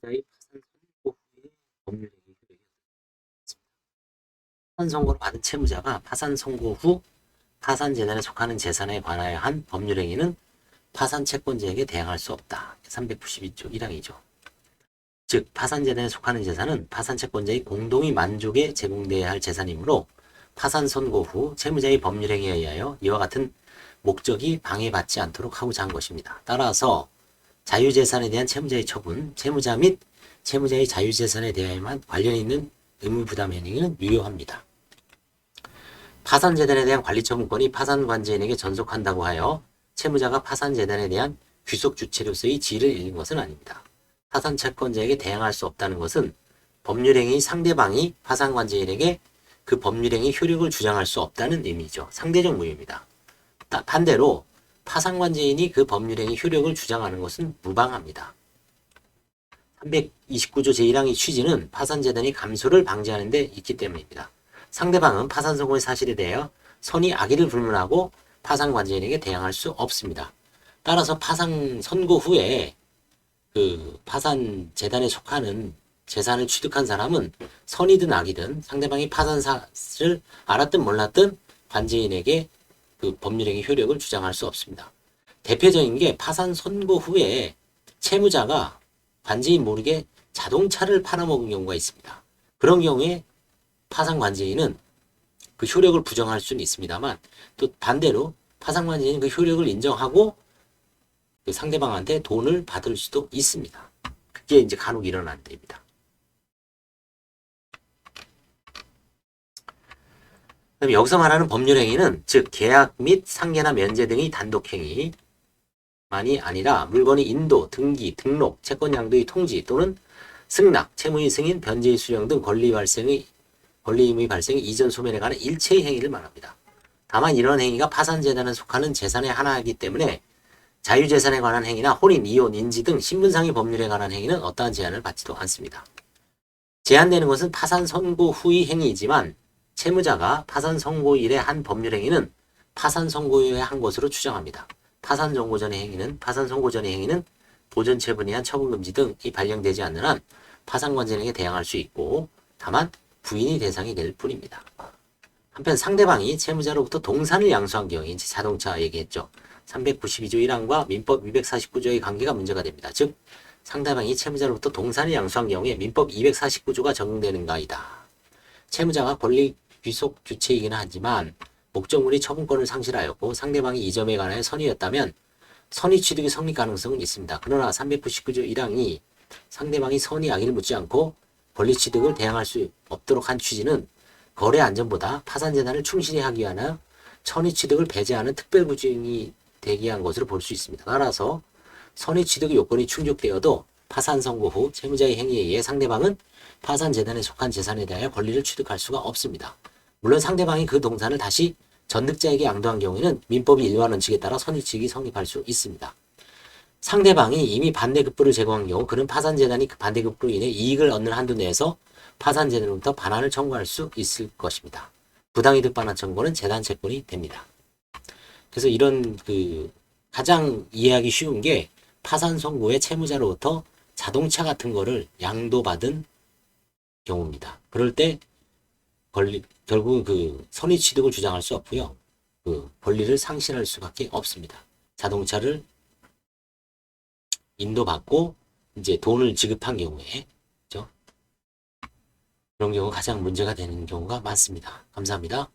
채무자의 파산 선고 후에 법률행위 효력이 없습니다. 파산 선고를 받은 채무자가 파산 선고 후 파산 재단에 속하는 재산에 관하여 한 법률행위는 파산 채권자에게 대항할 수 없다. 392조 1항이죠. 즉 파산 재단에 속하는 재산은 파산 채권자의 공동의 만족에 제공되어야 할 재산이므로 파산 선고 후 채무자의 법률행위에 의하여 이와 같은 목적이 방해받지 않도록 하고자 한 것입니다. 따라서 자유재산에 대한 채무자의 처분, 채무자 및 채무자의 자유재산에 대하여만 관련 있는 의무부담 행위는 유효합니다. 파산재단에 대한 관리처분권이 파산관제인에게 전속한다고 하여 채무자가 파산재단에 대한 귀속주체로서의 지위를 잃는 것은 아닙니다. 파산채권자에게 대항할 수 없다는 것은 법률행위 상대방이 파산관제인에게 그 법률행위 효력을 주장할 수 없다는 의미죠. 상대적 무효입니다. 반대로 파산관제인이 그 법률행위 효력을 주장하는 것은 무방합니다. 329조 제1항의 취지는 파산재단이 감소를 방지하는 데 있기 때문입니다. 상대방은 파산 선고의 사실에 대하여 선의 악의를 불문하고 파산관제인에게 대항할 수 없습니다. 따라서 파산 선고 후에 그 파산재단에 속하는 재산을 취득한 사람은 선이든 악이든 상대방이 파산 사실을 알았든 몰랐든 관제인에게 그 법률행위 효력을 주장할 수 없습니다. 대표적인 게 파산 선고 후에 채무자가 관제인 모르게 자동차를 팔아먹은 경우가 있습니다. 그런 경우에 파산관제인은 그 효력을 부정할 수는 있습니다만 또 반대로 파산관제인은 그 효력을 인정하고 그 상대방한테 돈을 받을 수도 있습니다. 그게 이제 간혹 일어나는 일입니다. 그럼 여기서 말하는 법률행위는 즉 계약 및 상계나 면제 등의 단독행위만이 아니라 물건의 인도, 등기, 등록, 채권 양도의 통지 또는 승낙, 채무의 승인, 변제의 수령 등 권리임의 발생의 이전 소멸에 관한 일체의 행위를 말합니다. 다만 이런 행위가 파산재단에 속하는 재산의 하나이기 때문에 자유재산에 관한 행위나 혼인, 이혼, 인지 등 신분상의 법률에 관한 행위는 어떠한 제한을 받지도 않습니다. 제한되는 것은 파산 선고 후의 행위이지만 채무자가 파산 선고일에 한 법률행위는 파산 선고 후에 한 것으로 추정합니다. 파산 선고 전의 행위는 파산 선고 전의 행위는 보전 처분에 의한 처분 금지 등이 발령되지 않는 한 파산관제인에게 대항할 수 있고 다만 부인이 대상이 될 뿐입니다. 한편 상대방이 채무자로부터 동산을 양수한 경우에 이제 자동차 얘기했죠. 392조 1항과 민법 249조의 관계가 문제가 됩니다. 즉 상대방이 채무자로부터 동산을 양수한 경우에 민법 249조가 적용되는가이다. 채무자가 권리 귀속 주체이긴 하지만 목적물이 처분권을 상실하였고 상대방이 이 점에 관하여 선의였다면 선의 취득의 성립 가능성은 있습니다. 그러나 399조 1항이 상대방이 선의 악의를 묻지 않고 권리 취득을 대항할 수 없도록 한 취지는 거래 안전보다 파산재단을 충실히 하기 위하여 선의 취득을 배제하는 특별부증이 되기 위한 것으로 볼 수 있습니다. 따라서 선의 취득의 요건이 충족되어도 파산 선고 후 채무자의 행위에 의해 상대방은 파산재단에 속한 재산에 대하여 권리를 취득할 수가 없습니다. 물론 상대방이 그 동산을 다시 전득자에게 양도한 경우에는 민법의 일반 원칙에 따라 선의취득이 성립할 수 있습니다. 상대방이 이미 반대급부를 제공한 경우 그는 파산재단이 그 반대급부로 인해 이익을 얻는 한도 내에서 파산재단으로부터 반환을 청구할 수 있을 것입니다. 부당이득 반환 청구는 재단 채권이 됩니다. 그래서 이런 그 가장 이해하기 쉬운 게 파산 선고에 채무자로부터 자동차 같은 거를 양도받은 경우입니다. 그럴 때 결국 그 선의 취득을 주장할 수 없고요. 그 권리를 상실할 수밖에 없습니다. 자동차를 인도받고 이제 돈을 지급한 경우에 그렇죠? 그런 경우가 가장 문제가 되는 경우가 많습니다. 감사합니다.